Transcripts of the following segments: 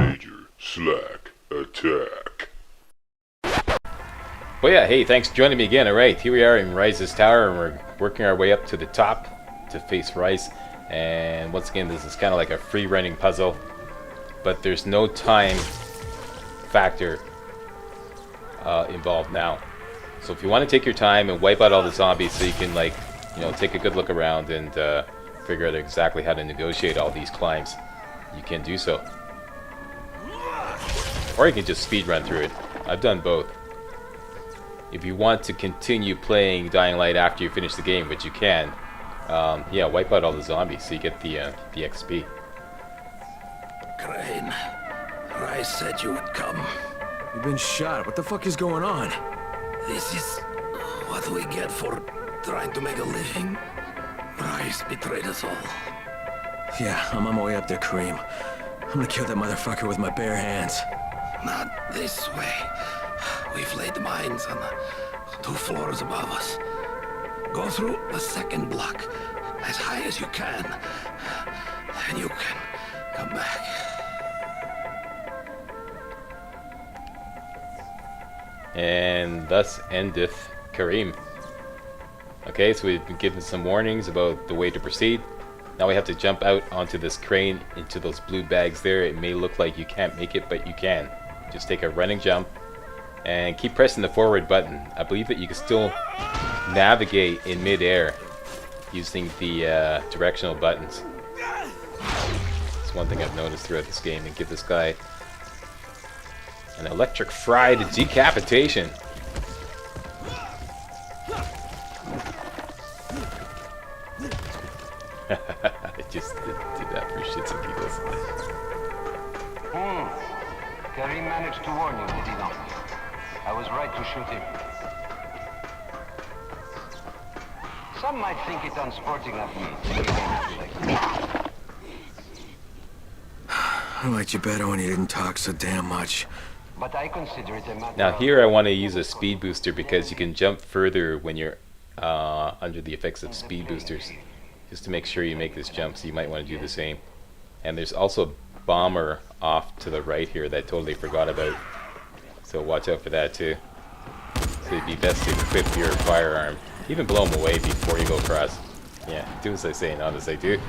Major Slack Attack. But yeah, hey, thanks for joining me again. Alright, here we are in Rice's tower, and we're working our way up to the top to face Rice. And once again, this is kind of like a free running puzzle, but there's no time factor involved now. So if you want to take your time and wipe out all the zombies so you can, like, you know, take a good look around and figure out exactly how to negotiate all these climbs, you can do so. Or you can just speed run through it. I've done both. If you want to continue playing Dying Light after you finish the game, which you can, yeah, wipe out all the zombies so you get the XP. Crane, Rais said you would come. You've been shot. What the fuck is going on? This is what we get for trying to make a living. Rais betrayed us all. Yeah, I'm on my way up there, Kareem. I'm gonna kill that motherfucker with my bare hands. Not this way. We've laid mines on the 2 floors above us. Go through the second block as high as you can, and you can come back. And thus endeth Kareem. Okay, so we've been given some warnings about the way to proceed. Now we have to jump out onto this crane into those blue bags there. It may look like you can't make it, but you can. Just take a running jump and keep pressing the forward button. I believe that you can still navigate in mid-air using the directional buttons. It's one thing I've noticed throughout this game. And give this guy an electric fried decapitation. I just did that for shits and giggles. Kareem managed to warn you, did he not? I was right to shoot him. Some might think it unsporting of me to give him like that. I liked you better when you didn't talk so damn much. But I consider it a matter Now of... here I want to use a speed booster because you can jump further when you're under the effects of speed boosters. Just to make sure you make this jump, so you might want to do the same. And there's also a bomber off to the right here that I totally forgot about. So watch out for that too. So it'd be best to equip your firearm. Even blow them away before you go across. Yeah, do as I say, not as I do.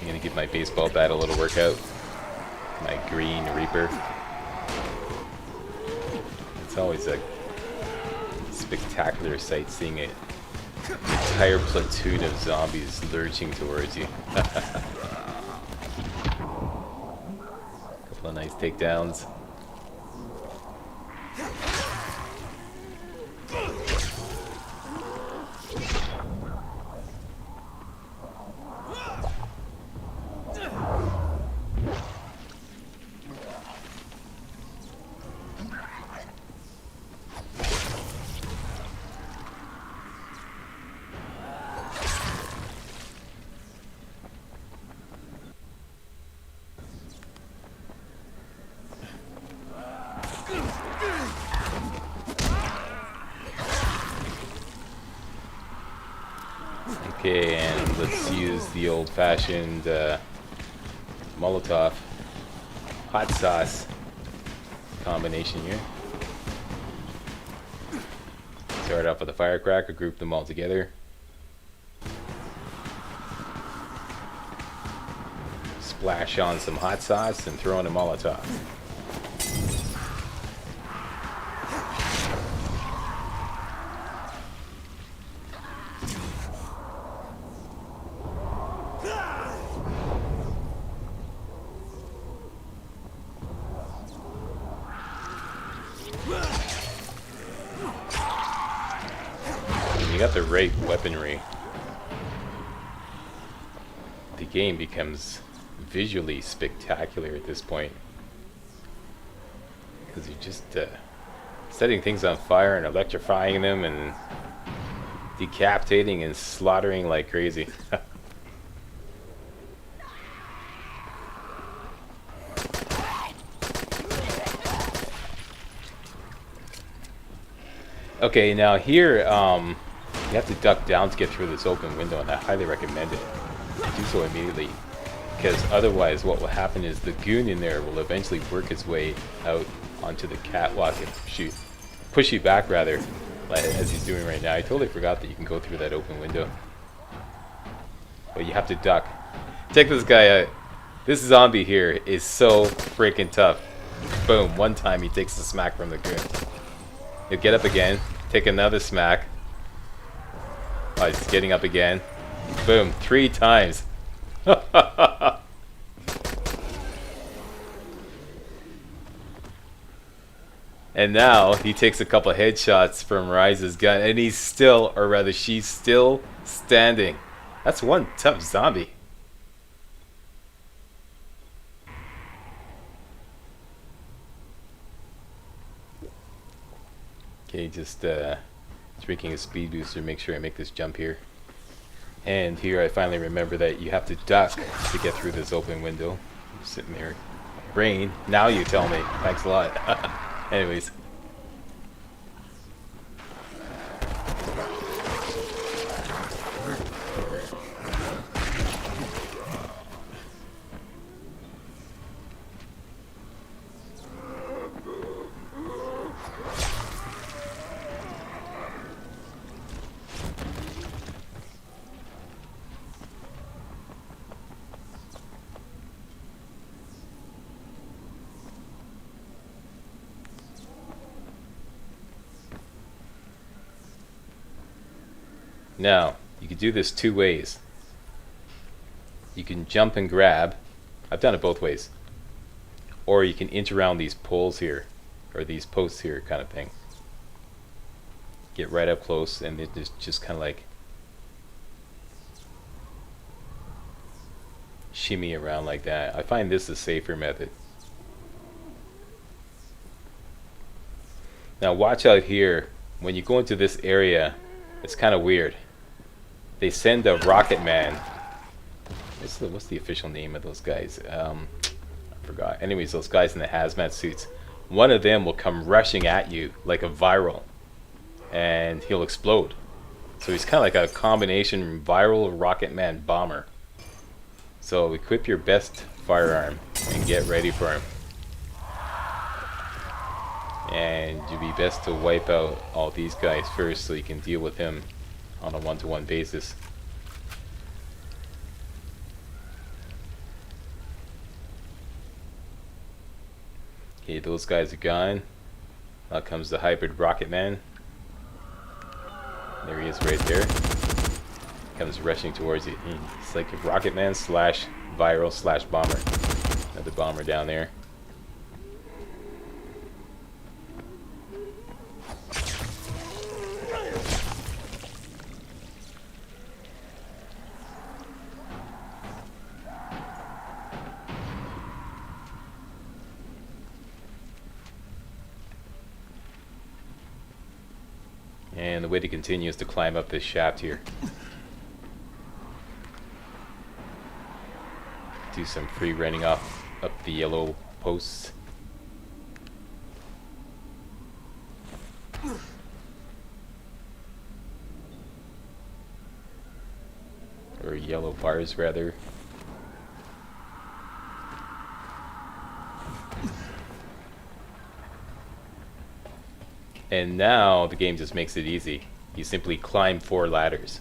I'm gonna give my baseball bat a little workout. My green Reaper. It's always a spectacular sight seeing an entire platoon of zombies lurching towards you. Couple of nice takedowns. Okay, and let's use the old-fashioned Molotov hot sauce combination here. Start off with a firecracker, group them all together. Splash on some hot sauce and throw in a Molotov. You got the right weaponry, the game becomes visually spectacular at this point, because you're just setting things on fire and electrifying them and decapitating and slaughtering like crazy. Okay, now here, you have to duck down to get through this open window, and I highly recommend it. Do so immediately, because otherwise what will happen is the goon in there will eventually work his way out onto the catwalk and push you back rather, as he's doing right now. I totally forgot that you can go through that open window. But you have to duck. Check this guy out. This zombie here is so freaking tough. Boom, one time he takes the smack from the goon. He'll get up again, take another smack. Oh, he's getting up again. Boom, 3 times. And now he takes a couple headshots from Rise's gun, and he's still, or rather she's still standing. That's one tough zombie. Okay, just drinking a speed booster, make sure I make this jump here. And here I finally remember that you have to duck to get through this open window. I'm sitting there. Rain, now you tell me. Thanks a lot. Anyways. Now, you can do this 2 ways. You can jump and grab. I've done it both ways. Or you can inch around these poles here, or these posts here kind of thing. Get right up close and it just kind of like shimmy around like that. I find this a safer method. Now watch out here. When you go into this area, it's kind of weird. They send a rocket man. What's the official name of those guys? I forgot. Anyways, those guys in the hazmat suits. One of them will come rushing at you like a viral, and he'll explode. So he's kind of like a combination viral rocket man bomber. So equip your best firearm and get ready for him. And you'd be best to wipe out all these guys first so you can deal with him on a one-to-one basis. Okay, those guys are gone. Now comes the hybrid rocket man. There he is right there. Comes rushing towards you. It's like a rocket man slash viral slash bomber. Another bomber down there. And the way to continue is to climb up this shaft here. Do some free running up the yellow posts. Or yellow bars rather. And now the game just makes it easy. You simply climb 4 ladders.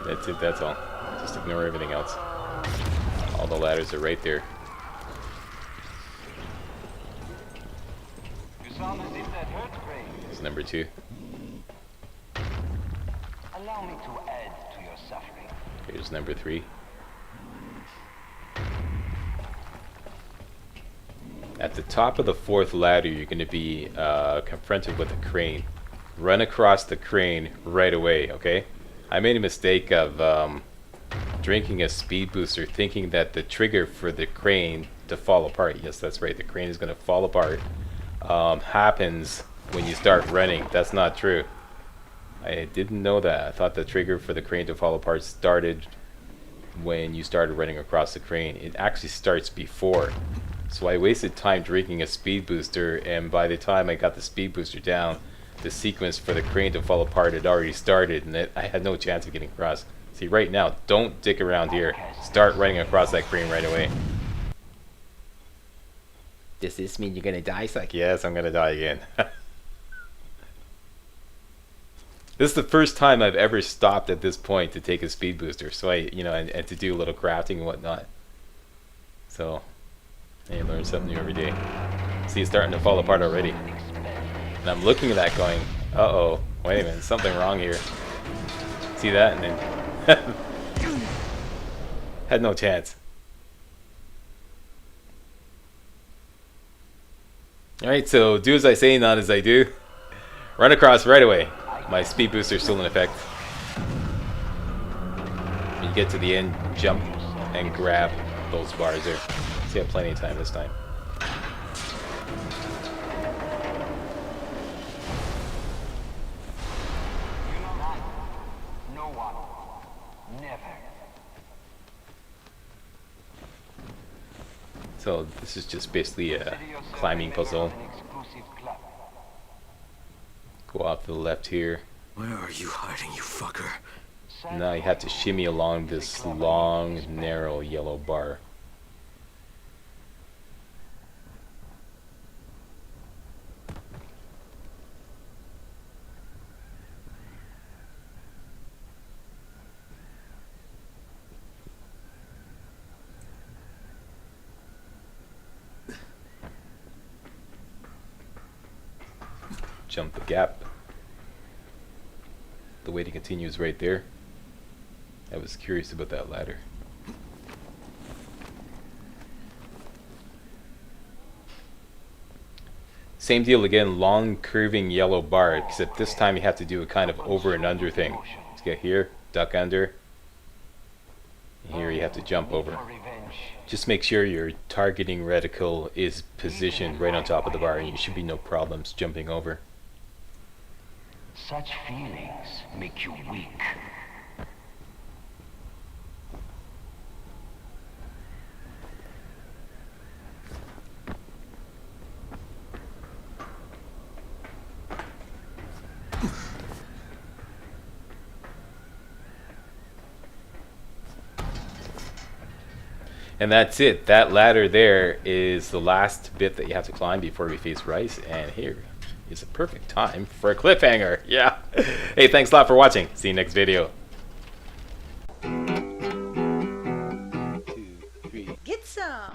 That's it, that's all. Just ignore everything else. All the ladders are right there. You sound as if that hurts, Ray. It's number 2. Allow me to add to your suffering. Here's number 3. At the top of the 4th ladder, you're going to be confronted with a crane. Run across the crane right away, okay? I made a mistake of drinking a speed booster thinking that the trigger for the crane to fall apart, yes that's right, the crane is going to fall apart, happens when you start running. That's not true. I didn't know that. I thought the trigger for the crane to fall apart started when you started running across the crane. It actually starts before. So I wasted time drinking a speed booster, and by the time I got the speed booster down, the sequence for the crane to fall apart had already started, and I had no chance of getting across. See, right now, don't dick around here. Start running across that crane right away. Does this mean you're gonna die? It's like, yes, I'm gonna die again. This is the first time I've ever stopped at this point to take a speed booster, so and to do a little crafting and whatnot. So, you learn something new every day. See, it's starting to fall apart already. And I'm looking at that going, uh-oh, wait a minute, something wrong here. See that? And then had no chance. Alright, so do as I say, not as I do. Run across right away. My speed booster is still in effect. When you get to the end, jump and grab those bars there. So you have plenty of time this time. No one. Never. So this is just basically a climbing puzzle. Go off to the left here. Where are you hiding, you fucker? Now you have to shimmy along this long, narrow yellow bar. Jump the gap. The way to continue is right there. I was curious about that ladder. Same deal again, long curving yellow bar, except this time you have to do a kind of over and under thing. Let's get here, duck under. Here you have to jump over. Just make sure your targeting reticle is positioned right on top of the bar, and you should be no problems jumping over. Such feelings make you weak. And that's it. That ladder there is the last bit that you have to climb before we face Rais. And here is a perfect time for a cliffhanger. Yeah. Hey, thanks a lot for watching. See you next video. 2, 3. Get some.